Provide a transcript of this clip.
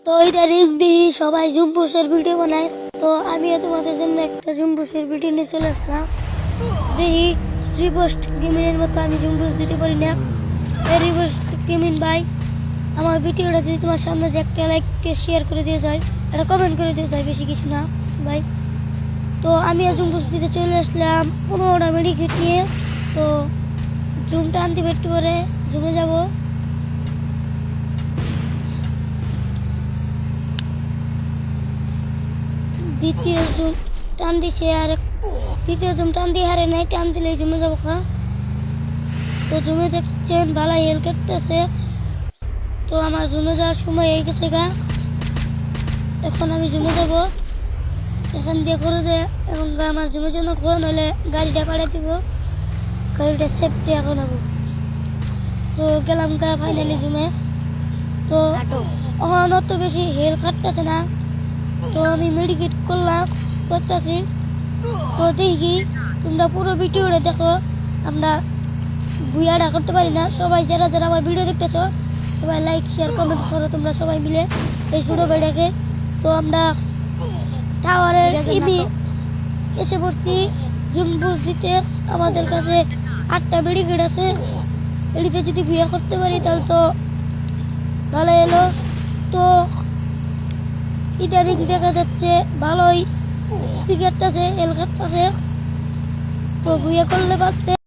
তো ইদানিং সবাই জুম্বুসের ভিডিও বানায়, তো আমিও তোমাদের জন্য একটা জুম্বুসের ভিডিও নিয়ে চলে আসলাম। দেখি রিপোস্ট গেমিংয়ের মতো আমি জুম্বুস দিতে পারি না। এই রিপোস্ট গেমিং ভাই, আমার ভিডিওটা যদি তোমার সামনে যে একটা লাইক শেয়ার করে দিয়ে যায়, একটা কমেন্ট করে দিয়ে যায়, বেশি কিছু না ভাই। তো আমি জুম্বুস দিতে চলে আসলাম 15টা মেডিকেট নিয়ে। তো জুমটা আনতে একটু করে জুমে যাব। দ্বিতীয় জুম টান দিছে, আর তৃতীয় জুম টান দিয়ে হারে নাই, টান দিলে জুমে যাবো খা। তো জুমে দেখছেন ভালো হেল কাটতেছে। তো আমার জুমে যাওয়ার সময় এই গেছে গা। এখন আমি জুমে যাব, এখান দিয়ে করে দেয় এবং আমার জুমের জন্য করে নইলে গাড়িটা পাঠিয়ে দিব, গাড়িটা সেফটি এখন হবো। তো গেলাম গা ফাইনালি জুমে। তো এখন অত বেশি হেল কাটতেছে না, তো আমি মেডিকেট করতেছি। তো দেখি তোমরা পুরো ভিডিওটা দেখো। আমরা বুয়াটা করতে পারি না, সবাই যারা যারা আমার ভিডিও দেখতেছো সবাই লাইক শেয়ার কমেন্ট করো তোমরা সবাই মিলে এই ছোটো ভাইটাকে। তো আমরা টাওয়ারের এসে পড়ছি জুম্বুস দিতে। আমাদের কাছে 8টা মেডিকেট আছে, এদিকে যদি বিয়ে করতে পারি তাহলে তো ভালো এলো। তো ইদানিং দেখা যাচ্ছে ভালোই সিগারেট আছে, এলগাট আছে, তো বিয়ে করলে পারতে